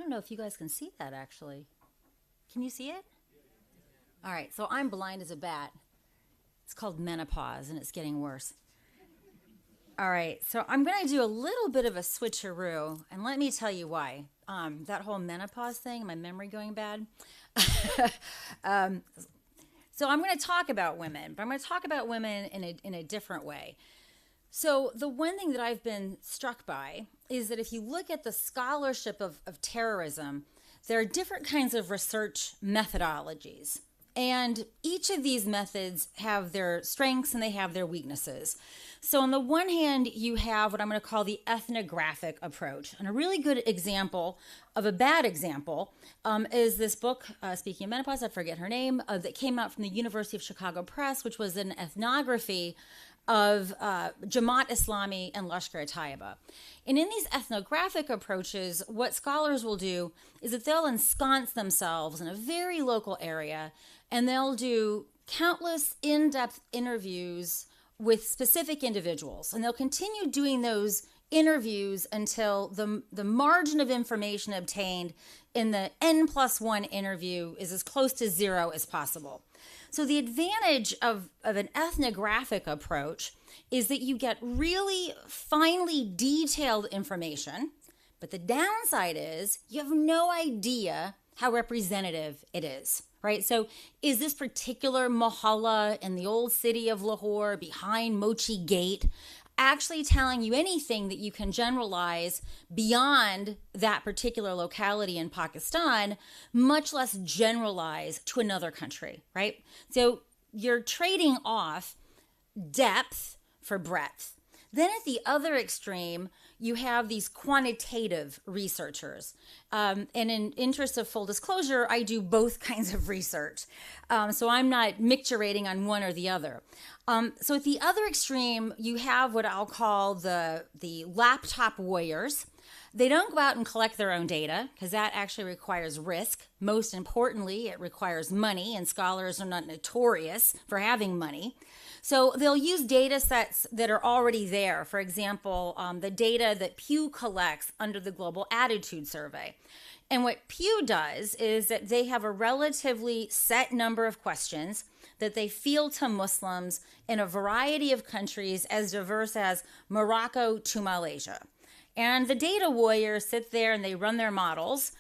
don't know if you guys can see that actually. Can you see it? All right, so I'm blind as a bat. It's called menopause and it's getting worse. All right, so I'm going to do a little bit of a switcheroo, and let me tell you why. That whole menopause thing, my memory going bad. um, so I'm going to talk about women, but I'm going to talk about women in a different way. So the one thing that I've been struck by is that if you look at the scholarship of terrorism, there are different kinds of research methodologies. And each of these methods have their strengths and they have their weaknesses. So on the one hand, you have what I'm going to call the ethnographic approach. And a really good example of a bad example is this book, speaking of menopause, I forget her name, that came out from the University of Chicago Press, which was an ethnography of Jamaat Islami and Lashkar Taiba. And in these ethnographic approaches, what scholars will do is that they'll ensconce themselves in a very local area and they'll do countless in-depth interviews with specific individuals. And they'll continue doing those interviews until the margin of information obtained in the N+1 interview is as close to zero as possible. So the advantage of an ethnographic approach is that you get really finely detailed information, but the downside is you have no idea how representative it is, right? So is this particular mohalla in the old city of Lahore behind Mochi Gate actually telling you anything that you can generalize beyond that particular locality in Pakistan, much less generalize to another country, right? So you're trading off depth for breadth. Then at the other extreme, you have these quantitative researchers. And in interest of full disclosure, I do both kinds of research. So I'm not micturating on one or the other. So at the other extreme, you have what I'll call the laptop warriors. They don't go out and collect their own data because that actually requires risk. Most importantly, it requires money, and scholars are not notorious for having money. So they'll use data sets that are already there. For example, the data that Pew collects under the Global Attitude Survey. And what Pew does is that they have a relatively set number of questions that they field to Muslims in a variety of countries as diverse as Morocco to Malaysia. And the data warriors sit there and they run their models.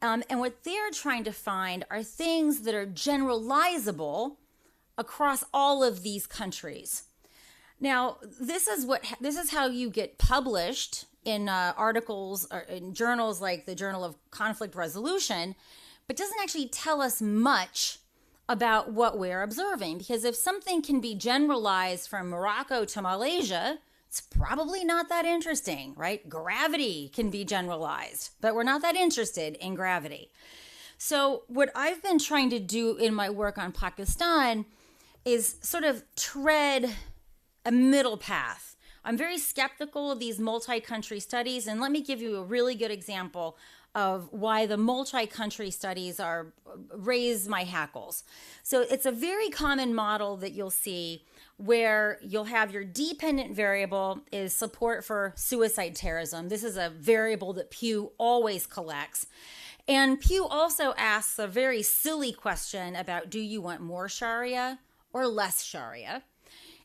And what they're trying to find are things that are generalizable across all of these countries. Now, this is how you get published in articles or in journals like the Journal of Conflict Resolution, but doesn't actually tell us much about what we're observing. Because if something can be generalized from Morocco to Malaysia, it's probably not that interesting, right? Gravity can be generalized, but we're not that interested in gravity. So what I've been trying to do in my work on Pakistan is sort of tread a middle path. I'm very skeptical of these multi-country studies, and let me give you a really good example of why the multi-country studies raise my hackles. So it's a very common model that you'll see where you'll have your dependent variable is support for suicide terrorism. This is a variable that Pew always collects. And Pew also asks a very silly question about, do you want more Sharia or less Sharia?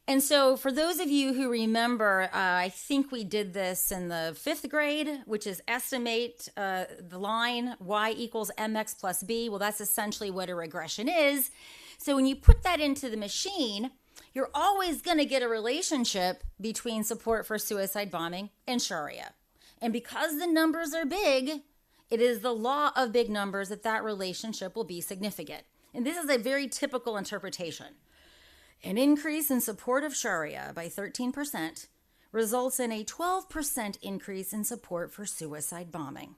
And so for those of you who remember, I think we did this in the 5th grade, which is estimate the line y equals mx plus b. Well, that's essentially what a regression is. So when you put that into the machine, you're always going to get a relationship between support for suicide bombing and Sharia. And because the numbers are big, it is the law of big numbers that relationship will be significant. And this is a very typical interpretation. An increase in support of Sharia by 13% results in a 12% increase in support for suicide bombing.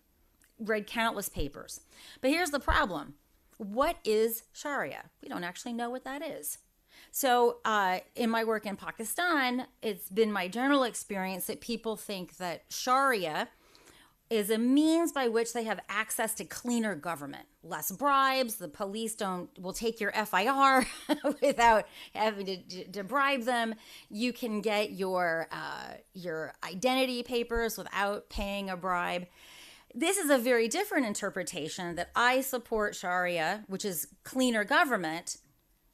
Read countless papers. But here's the problem. What is Sharia? We don't actually know what that is. So in my work in Pakistan, it's been my general experience that people think that Sharia is a means by which they have access to cleaner government, less bribes. The police will take your FIR without having to bribe them. You can get your identity papers without paying a bribe. This is a very different interpretation that I support Sharia, which is cleaner government,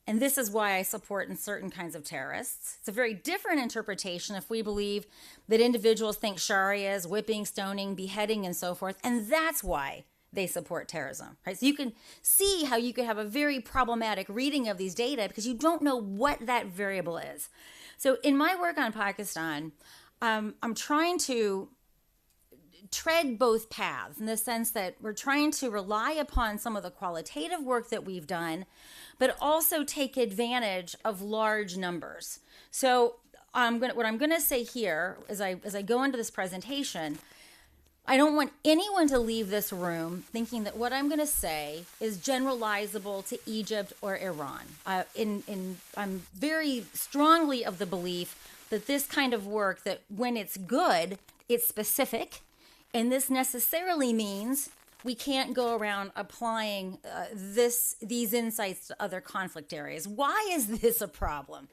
and this is why I support in certain kinds of terrorists. It's a very different interpretation if we believe that individuals think Sharia is whipping, stoning, beheading, and so forth, and that's why they support terrorism, right? So you can see how you could have a very problematic reading of these data because you don't know what that variable is. So in my work on Pakistan, I'm trying to tread both paths in the sense that we're trying to rely upon some of the qualitative work that we've done, but also take advantage of large numbers. So what I'm going to say here as I go into this presentation, I don't want anyone to leave this room thinking that what I'm going to say is generalizable to Egypt or Iran. I'm very strongly of the belief that this kind of work, that when it's good, it's specific. And this necessarily means we can't go around applying these insights to other conflict areas. Why is this a problem?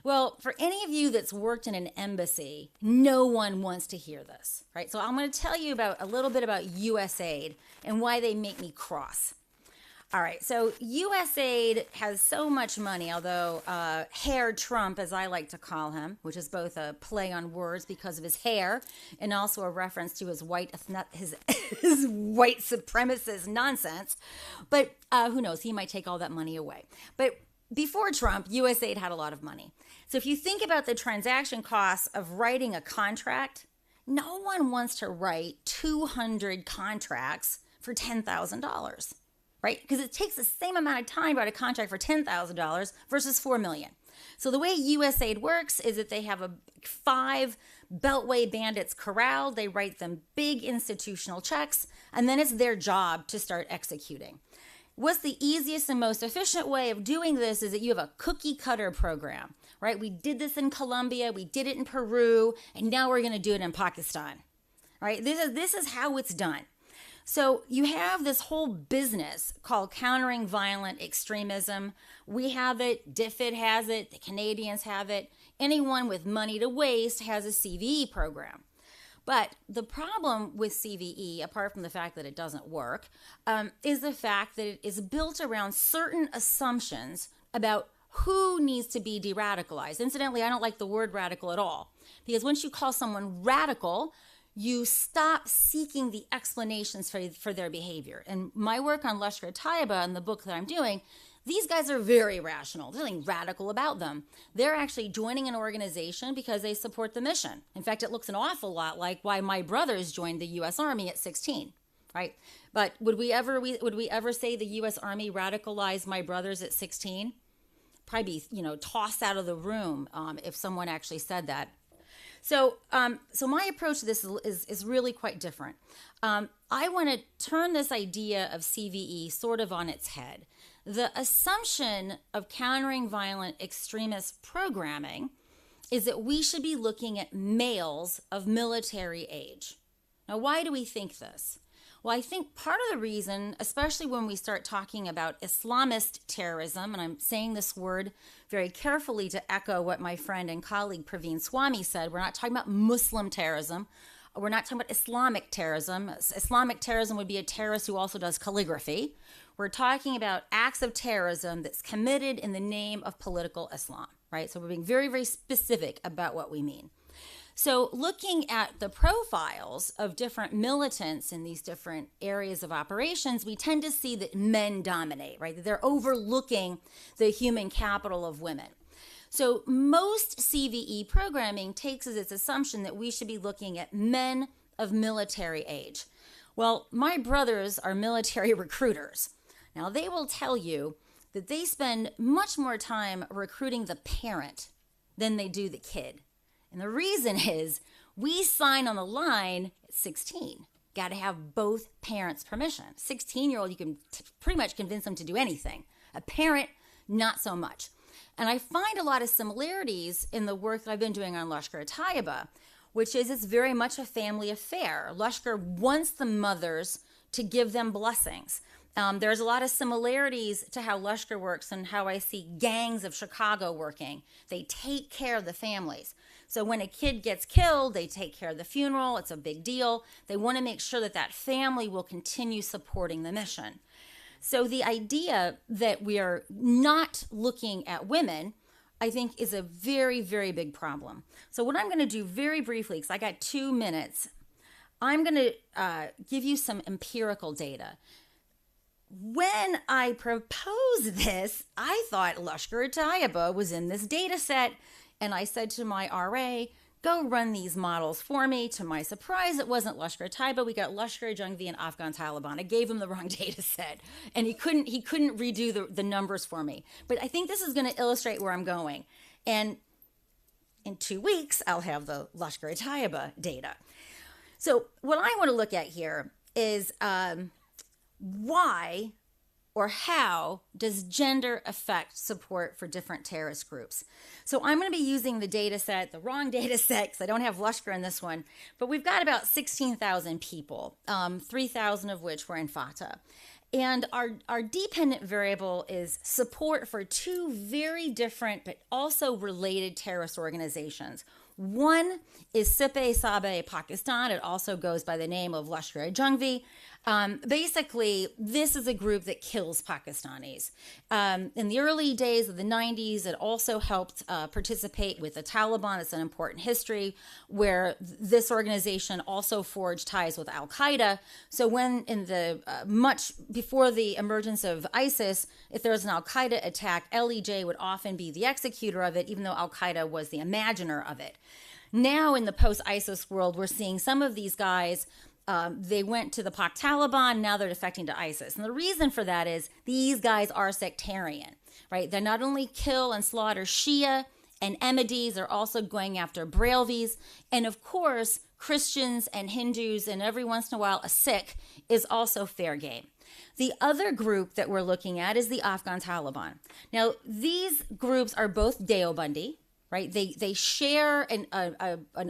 Well, for any of you that's worked in an embassy, no one wants to hear this, right? So I'm going to tell you a little bit about USAID and why they make me cross. All right, so USAID has so much money, although Hair Trump, as I like to call him, which is both a play on words because of his hair and also a reference to his his white supremacist nonsense. But who knows, he might take all that money away. But before Trump, USAID had a lot of money. So if you think about the transaction costs of writing a contract, no one wants to write 200 contracts for $10,000. Right? Because it takes the same amount of time to write a contract for $10,000 versus $4 million. So the way USAID works is that they have 5 Beltway bandits corralled. They write them big institutional checks, and then it's their job to start executing. What's the easiest and most efficient way of doing this is that you have a cookie cutter program, right? We did this in Colombia, we did it in Peru, and now we're going to do it in Pakistan, right? This is how it's done. So you have this whole business called countering violent extremism. We have it, DFID has it, the Canadians have it. Anyone with money to waste has a CVE program. But the problem with CVE, apart from the fact that it doesn't work, is the fact that it is built around certain assumptions about who needs to be de-radicalized. Incidentally, I don't like the word radical at all, because once you call someone radical, you stop seeking the explanations for their behavior. And my work on Lashkar Taiba and the book that I'm doing, these guys are very rational. There's nothing radical about them. They're actually joining an organization because they support the mission. In fact, it looks an awful lot like why my brothers joined the U.S. Army at 16, right? But would we ever say the U.S. Army radicalized my brothers at 16? Probably be, tossed out of the room if someone actually said that. So my approach to this is really quite different. I want to turn this idea of CVE sort of on its head. The assumption of countering violent extremist programming is that we should be looking at males of military age. Now, why do we think this? Well, I think part of the reason, especially when we start talking about Islamist terrorism, and I'm saying this word very carefully to echo what my friend and colleague Praveen Swami said, we're not talking about Muslim terrorism. We're not talking about Islamic terrorism. Islamic terrorism would be a terrorist who also does calligraphy. We're talking about acts of terrorism that's committed in the name of political Islam, right? So we're being very, very specific about what we mean. So looking at the profiles of different militants in these different areas of operations, we tend to see that men dominate, right? That they're overlooking the human capital of women. So most CVE programming takes as its assumption that we should be looking at men of military age. Well, my brothers are military recruiters. Now, they will tell you that they spend much more time recruiting the parent than they do the kid. And the reason is we sign on the line at 16. Got to have both parents' permission. 16-year-old, you can pretty much convince them to do anything. A parent, not so much. And I find a lot of similarities in the work that I've been doing on Lashkar Taiba, which is it's very much a family affair. Lashkar wants the mothers to give them blessings. There's a lot of similarities to how Lashkar works and how I see gangs of Chicago working. They take care of the families. So when a kid gets killed, they take care of the funeral. It's a big deal. They want to make sure that that family will continue supporting the mission. So the idea that we are not looking at women, I think, is a very, very big problem. So what I'm going to do very briefly, because I got 2 minutes, I'm going to give you some empirical data. When I proposed this, I thought Lashkar Taiba was in this data set, and I said to my RA, go run these models for me. To my surprise, it wasn't Lashkar Taiba. We got Lashkar Jungvi and Afghan Taliban. I gave him the wrong data set, and he couldn't redo the numbers for me. But I think this is going to illustrate where I'm going. And in 2 weeks, I'll have the Lashkar Taiba data. So what I want to look at here is why or how does gender affect support for different terrorist groups? So I'm going to be using the data set, the wrong data set, because I don't have Lashkar in this one, but we've got about 16,000 people, 3,000 of which were in Fatah. And our dependent variable is support for 2 very different but also related terrorist organizations. One is Sipe-Sabe Pakistan. It also goes by the name of Lashkar Jungvi. Basically, this is a group that kills Pakistanis. In the early days of the 90s, it also helped participate with the Taliban. It's an important history where this organization also forged ties with Al-Qaeda. So when in the much before the emergence of ISIS, if there was an Al-Qaeda attack, LEJ would often be the executor of it, even though Al-Qaeda was the imaginer of it. Now in the post-ISIS world, we're seeing some of these guys, they went to the Pak Taliban, now they're defecting to ISIS. And the reason for that is these guys are sectarian, right? They not only kill and slaughter Shia and Ahmadis, they're also going after Brelvis. And of course, Christians and Hindus, and every once in a while, a Sikh is also fair game. The other group that we're looking at is the Afghan Taliban. Now, these groups are both Deobandi, right? They share an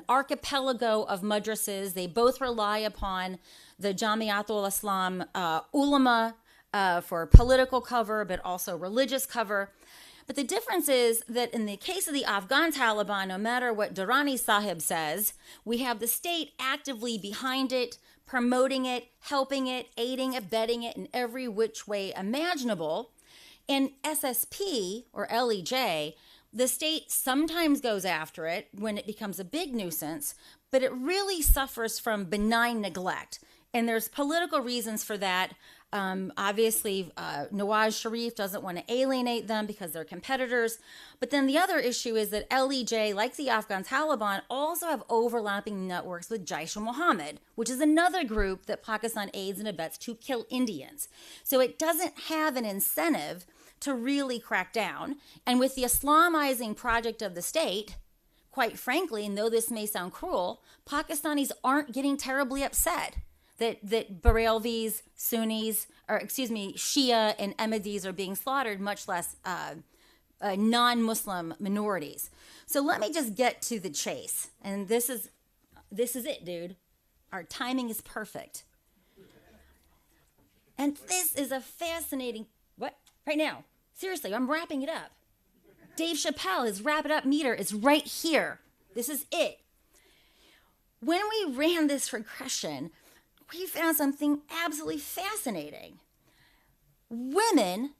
archipelago of madrasas. They both rely upon the Jamiatul Islam ulama for political cover, but also religious cover. But the difference is that in the case of the Afghan Taliban, no matter what Durrani Sahib says, we have the state actively behind it, promoting it, helping it, aiding, abetting it in every which way imaginable. In SSP, or LEJ, the state sometimes goes after it when it becomes a big nuisance, but it really suffers from benign neglect. And there's political reasons for that. Obviously, Nawaz Sharif doesn't want to alienate them because they're competitors. But then the other issue is that LEJ, like the Afghan Taliban, also have overlapping networks with Jaish-e-Mohammed, which is another group that Pakistan aids and abets to kill Indians. So it doesn't have an incentive to really crack down. And with the Islamizing project of the state, quite frankly, and though this may sound cruel, Pakistanis aren't getting terribly upset that Barelvis, Sunnis, Shia and Ahmadis are being slaughtered, much less non-Muslim minorities. So let me just get to the chase. And this is it, dude. Our timing is perfect. And this is a fascinating, what? Right now. Seriously, I'm wrapping it up. Dave Chappelle, his wrap it up meter is right here. This is it. When we ran this regression, we found something absolutely fascinating. Women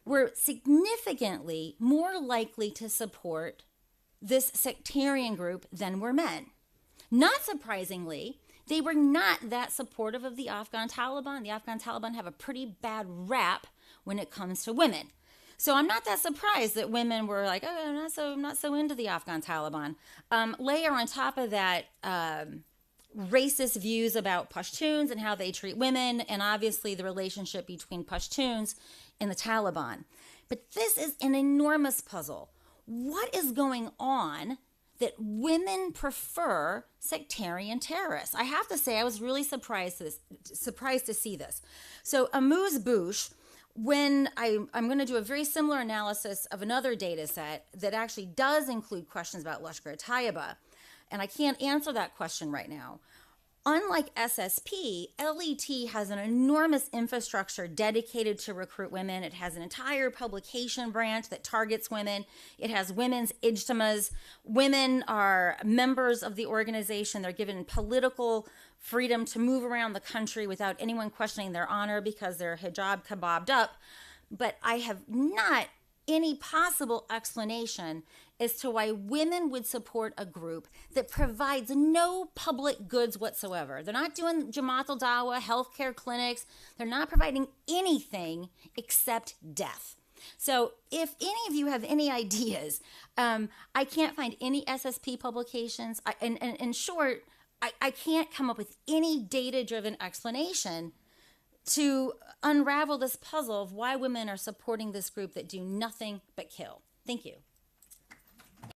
were significantly more likely to support this sectarian group than were men. Not surprisingly, they were not that supportive of the Afghan Taliban. The Afghan Taliban have a pretty bad rap when it comes to women. So I'm not that surprised that women were like, oh, I'm not so into the Afghan Taliban. Layer on top of that, racist views about Pashtuns and how they treat women, and obviously the relationship between Pashtuns and the Taliban. But this is an enormous puzzle. What is going on that women prefer sectarian terrorists? I have to say, I was really surprised to see this. So Amuse Bouche, when I'm going to do a very similar analysis of another data set that actually does include questions about Lashkar Taiba, and I can't answer that question right now. Unlike SSP, LET has an enormous infrastructure dedicated to recruit women. It has an entire publication branch that targets women. It has women's ijtimas. Women are members of the organization. They're given political freedom to move around the country without anyone questioning their honor because they're hijab kabobbed up. But I have not any possible explanation as to why women would support a group that provides no public goods whatsoever. They're not doing Jamaat al-Dawa, healthcare clinics. They're not providing anything except death. So if any of you have any ideas, I can't find any SSP publications. In short, I can't come up with any data-driven explanation to unravel this puzzle of why women are supporting this group that do nothing but kill. Thank you.